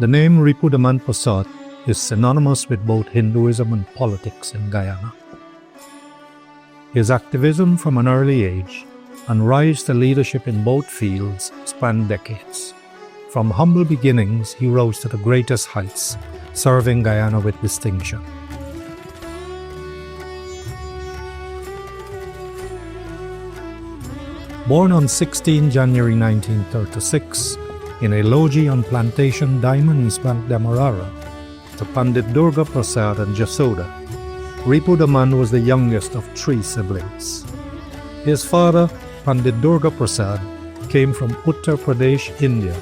The name Reepu Daman Persaud is synonymous with both Hinduism and politics in Guyana. His activism from an early age and rise to leadership in both fields spanned decades. From humble beginnings, he rose to the greatest heights, serving Guyana with distinction. Born on 16 January 1936 in a lodge on plantation Diamond East Bank Demerara to Pandit Durga Prasad and Jasoda, Reepu Daman was the youngest of 3 siblings. His father, Pandit Durga Prasad, came from Uttar Pradesh, India,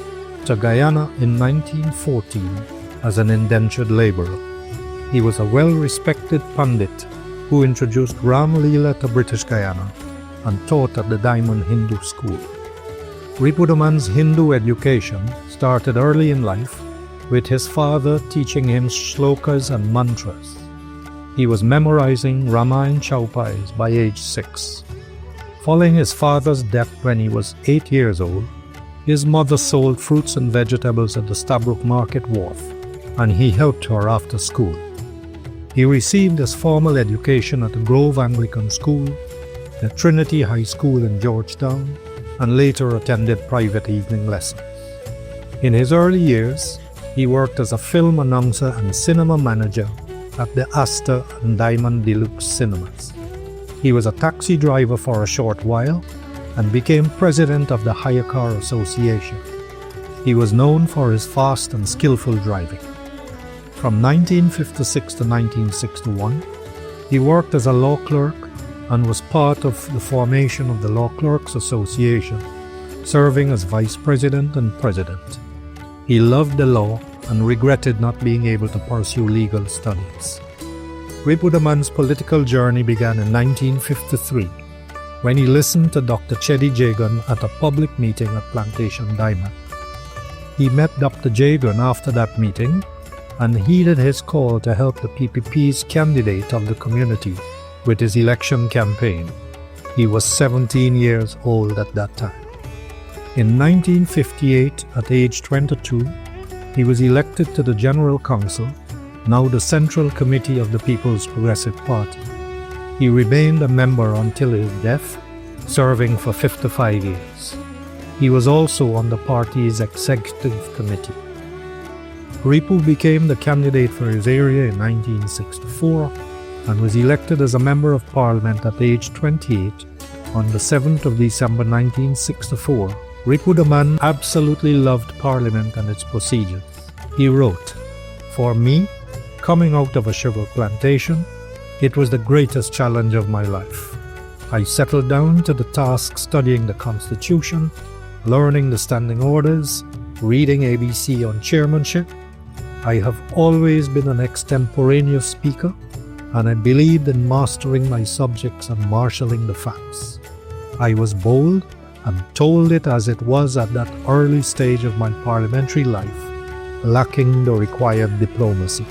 to Guyana in 1914 as an indentured laborer. He was a well-respected Pandit who introduced Ram Leela to British Guyana and taught at the Diamond Hindu School. Reepu Daman's Hindu education started early in life, with his father teaching him shlokas and mantras. He was memorizing Ramayana Chaupais by age 6. Following his father's death when he was 8 years old, his mother sold fruits and vegetables at the Stabroek Market Wharf, and he helped her after school. He received his formal education at the Grove Anglican School, the Trinity High School in Georgetown, and later attended private evening lessons. In his early years, he worked as a film announcer and cinema manager at the Astor and Diamond Deluxe cinemas. He was a taxi driver for a short while and became president of the Hire Car Association. He was known for his fast and skillful driving. From 1956 to 1961, he worked as a law clerk and was part of the formation of the Law Clerks Association, serving as vice president and president. He loved the law and regretted not being able to pursue legal studies. Reepu Daman's political journey began in 1953 when he listened to Dr. Chedi Jagan at a public meeting at Plantation Diamond. He met Dr. Jagan after that meeting and heeded his call to help the PPP's candidate of the community with his election campaign. He was 17 years old at that time. In 1958, at age 22, he was elected to the General Council, now the Central Committee of the People's Progressive Party. He remained a member until his death, serving for 55 years. He was also on the party's executive committee. Reepu became the candidate for his area in 1964 and was elected as a Member of Parliament at age 28 on the 7th of December 1964. Reepu Daman absolutely loved Parliament and its procedures. He wrote, "For me, coming out of a sugar plantation, it was the greatest challenge of my life. I settled down to the task studying the Constitution, learning the standing orders, reading ABC on chairmanship. I have always been an extemporaneous speaker, and I believed in mastering my subjects and marshalling the facts. I was bold and told it as it was at that early stage of my parliamentary life, lacking the required diplomacy."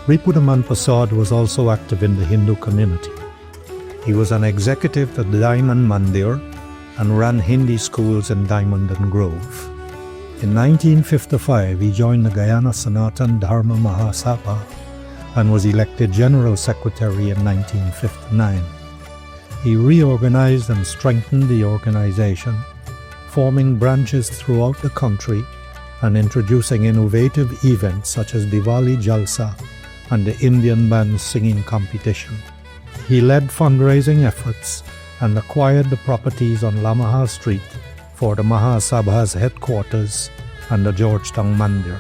Reepu Daman Persaud was also active in the Hindu community. He was an executive at the Diamond Mandir and ran Hindi schools in Diamond and Grove. In 1955, he joined the Guyana Sanatan Dharma Mahasabha and was elected General Secretary in 1959. He reorganized and strengthened the organization, forming branches throughout the country and introducing innovative events such as Diwali Jalsa and the Indian band singing competition. He led fundraising efforts and acquired the properties on Lamaha Street for the Mahasabha's headquarters and the Georgetown Mandir.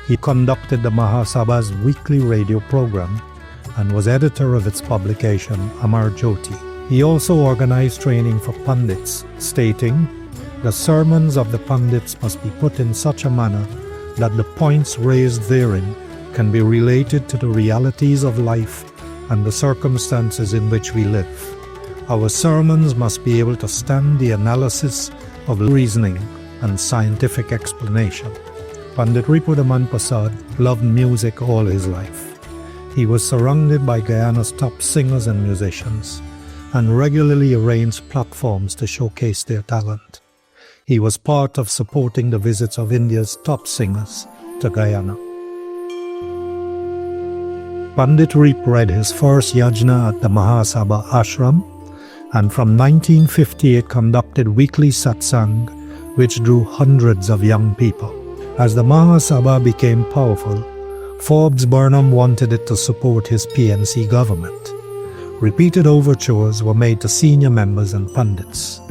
He conducted the Mahasabha's weekly radio program and was editor of its publication, Amar Jyoti. He also organized training for Pandits, stating, "The sermons of the Pandits must be put in such a manner that the points raised therein can be related to the realities of life and the circumstances in which we live. Our sermons must be able to stand the analysis of reasoning and scientific explanation." Pandit Reepu Daman Persaud loved music all his life. He was surrounded by Guyana's top singers and musicians and regularly arranged platforms to showcase their talent. He was part of supporting the visits of India's top singers to Guyana. Pandit Reepu read his first yajna at the Sabha ashram, and from 1958 conducted weekly satsang, which drew hundreds of young people. As the Sabha became powerful, Forbes Burnham wanted it to support his PNC government. Repeated overtures were made to senior members and pundits.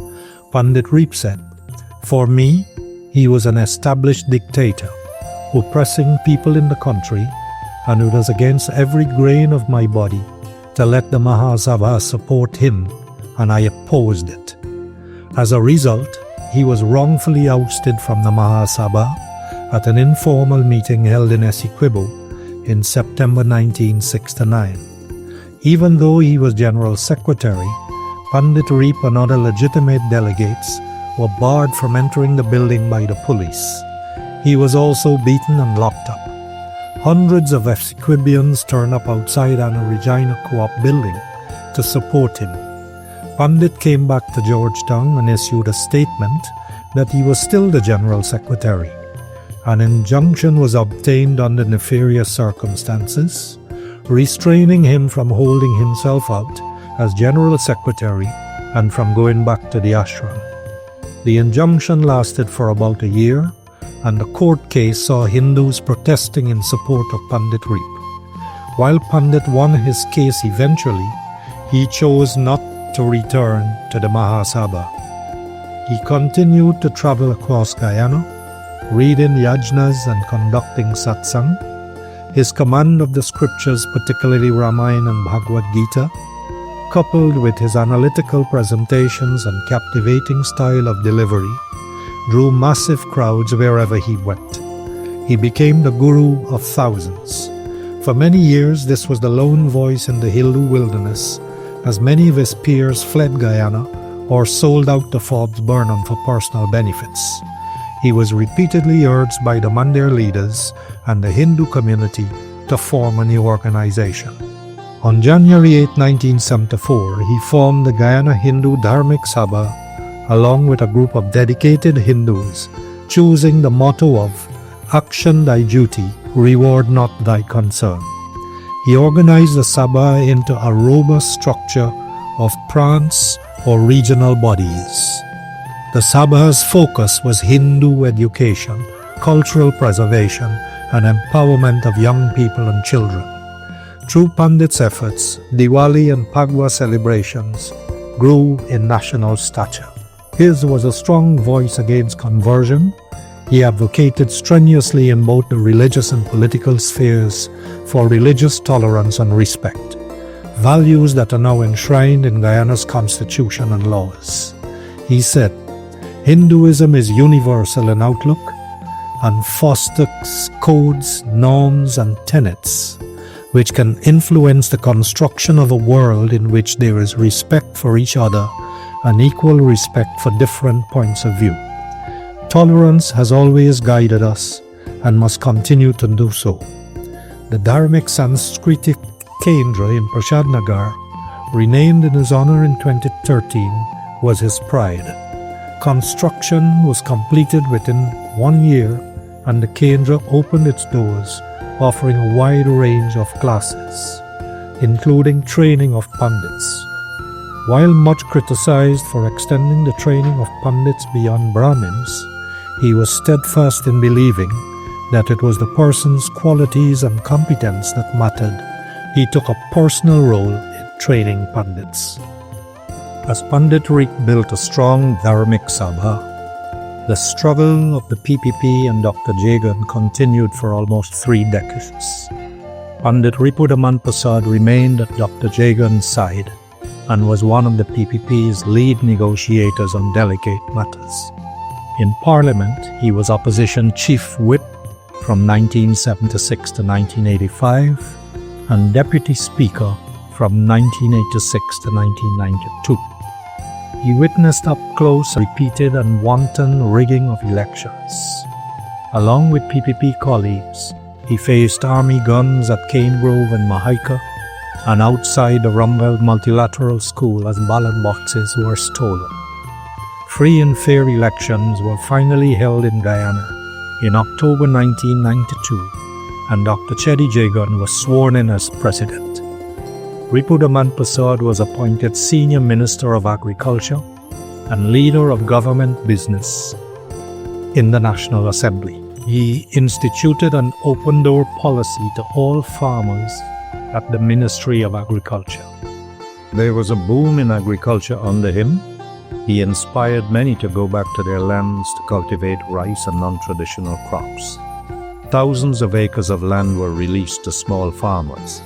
Pandit Reepu said, "For me, he was an established dictator, oppressing people in the country, and it was against every grain of my body to let the Sabha support him, and I opposed it. As a result, he was wrongfully ousted from the Sabha at an informal meeting held in Essequibo in September 1969. Even though he was General Secretary, Pandit Reepu and other legitimate delegates were barred from entering the building by the police. He was also beaten and locked up. Hundreds of Essequibians turned up outside Anna Regina Co-op building to support him. Pandit came back to Georgetown and issued a statement that he was still the General Secretary. An injunction was obtained under nefarious circumstances, restraining him from holding himself out as General Secretary and from going back to the ashram. The injunction lasted for about a year, and the court case saw Hindus protesting in support of Pandit Reepu. While Pandit won his case eventually, he chose not to return to the Sabha. He continued to travel across Guyana, reading yajnas and conducting satsang. His command of the scriptures, particularly Ramayana and Bhagavad Gita, coupled with his analytical presentations and captivating style of delivery, drew massive crowds wherever he went. He became the guru of thousands. For many years, this was the lone voice in the Hindu wilderness, as many of his peers fled Guyana or sold out to Forbes Burnham for personal benefits. He was repeatedly urged by the Mandir leaders and the Hindu community to form a new organization. On January 8, 1974, he formed the Guyana Hindu Dharmic Sabha along with a group of dedicated Hindus, choosing the motto of "Action thy duty, reward not thy concern." He organized the Sabha into a robust structure of prants or regional bodies. The Sabha's focus was Hindu education, cultural preservation, and empowerment of young people and children. Through Pandit's efforts, Diwali and Phagwa celebrations grew in national stature. His was a strong voice against conversion. He advocated strenuously in both the religious and political spheres for religious tolerance and respect, values that are now enshrined in Guyana's constitution and laws. He said, "Hinduism is universal in outlook and fosters codes, norms, and tenets which can influence the construction of a world in which there is respect for each other and equal respect for different points of view. Tolerance has always guided us and must continue to do so." The Dharmic Sanskritic Kendra in Prasad Nagar, renamed in his honor in 2013, was his pride. Construction was completed within 1 year, and the Kendra opened its doors, offering a wide range of classes, including training of pundits. While much criticized for extending the training of pundits beyond Brahmins, he was steadfast in believing that it was the person's qualities and competence that mattered. He took a personal role in training pundits. As Pandit Reepu built a strong Dharmic Sabha, the struggle of the PPP and Dr. Jagan continued for almost 3 decades. Pandit Reepu Daman Persaud remained at Dr. Jagan's side and was one of the PPP's lead negotiators on delicate matters. In Parliament, he was Opposition Chief Whip from 1976 to 1985 and Deputy Speaker from 1986 to 1992. He witnessed up close repeated and wanton rigging of elections. Along with PPP colleagues, he faced army guns at Cane Grove and Mahaika and outside the Rumwell Multilateral School as ballot boxes were stolen. Free and fair elections were finally held in Guyana in October 1992, and Dr. Chedi Jagan was sworn in as president. Reepu Daman Persaud was appointed Senior Minister of Agriculture and Leader of Government Business in the National Assembly. He instituted an open-door policy to all farmers at the Ministry of Agriculture. There was a boom in agriculture under him. He inspired many to go back to their lands to cultivate rice and non-traditional crops. Thousands of acres of land were released to small farmers.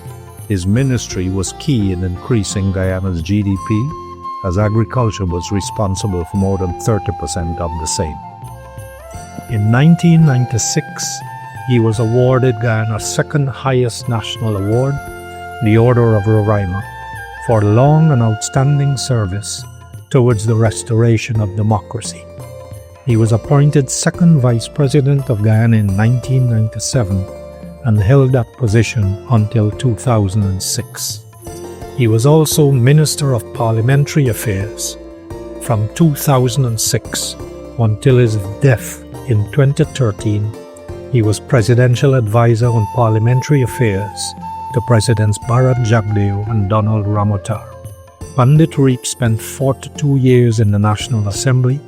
His ministry was key in increasing Guyana's GDP, as agriculture was responsible for more than 30% of the same. In 1996, he was awarded Guyana's second highest national award, the Order of Roraima, for long and outstanding service towards the restoration of democracy. He was appointed second Vice President of Guyana in 1997 and held that position until 2006. He was also Minister of Parliamentary Affairs from 2006 until his death in 2013. He was Presidential Advisor on Parliamentary Affairs to Presidents Bharat Jagdeo and Donald Ramotar. Pandit Reep spent 42 years in the National Assembly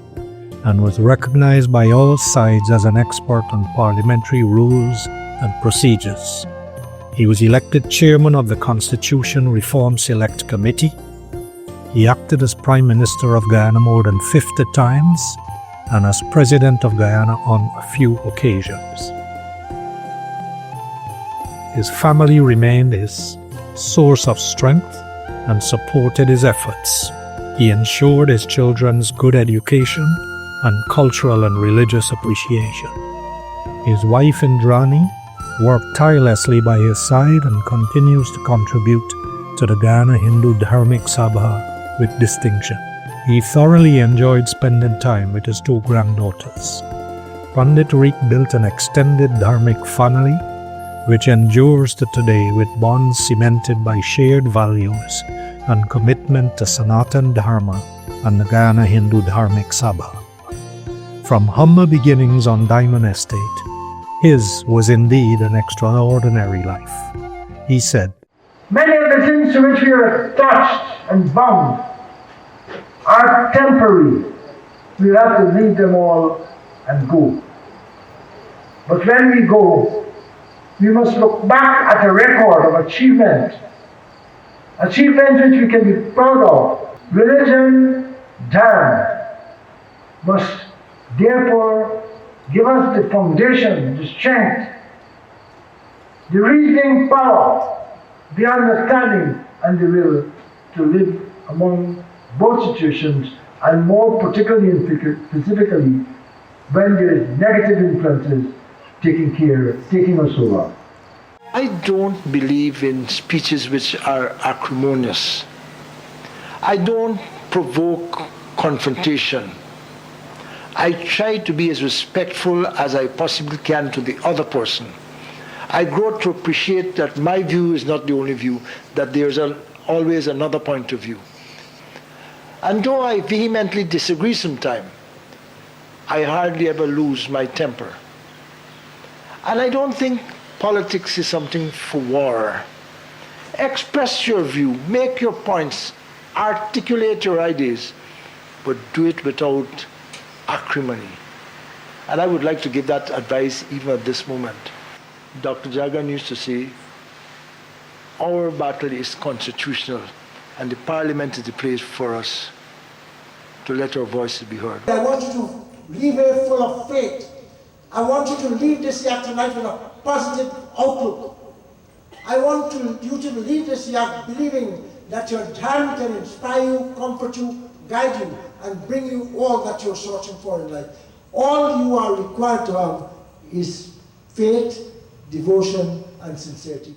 and was recognized by all sides as an expert on parliamentary rules and procedures. He was elected chairman of the Constitution Reform Select Committee. He acted as Prime Minister of Guyana more than 50 times and as President of Guyana on a few occasions. His family remained his source of strength and supported his efforts. He ensured his children's good education and cultural and religious appreciation. His wife Indrani worked tirelessly by his side and continues to contribute to the Guyana Hindu Dharmic Sabha with distinction. He thoroughly enjoyed spending time with his two granddaughters. Pandit Reep built an extended Dharmic family which endures to today with bonds cemented by shared values and commitment to Sanatan Dharma and the Guyana Hindu Dharmic Sabha. From humble beginnings on Diamond Estate, his was indeed an extraordinary life. He said, "Many of the things to which we are attached and bound are temporary. We'll have to leave them all and go. But when we go, we must look back at a record of achievement which we can be proud of. Religion, Dharma, must therefore give us the foundation, the strength, the reasoning power, the understanding, and the will to live among both situations, and more particularly and specifically when there is negative influences taking us over." I don't believe in speeches which are acrimonious. I don't provoke confrontation. I try to be as respectful as I possibly can to the other person. I grow to appreciate that my view is not the only view, that there's always another point of view. And though I vehemently disagree sometimes, I hardly ever lose my temper. And I don't think politics is something for war. Express your view, make your points, articulate your ideas, but do it without acrimony. And I would like to give that advice even at this moment. Dr. Jagan used to say, our battle is constitutional, and the parliament is the place for us to let our voices be heard. I want you to leave here full of faith. I want you to leave this year tonight with a positive outlook. I want you to leave this year believing that your Dharma can inspire you, comfort you, guide you, and bring you all that you're searching for in life. All you are required to have is faith, devotion, and sincerity.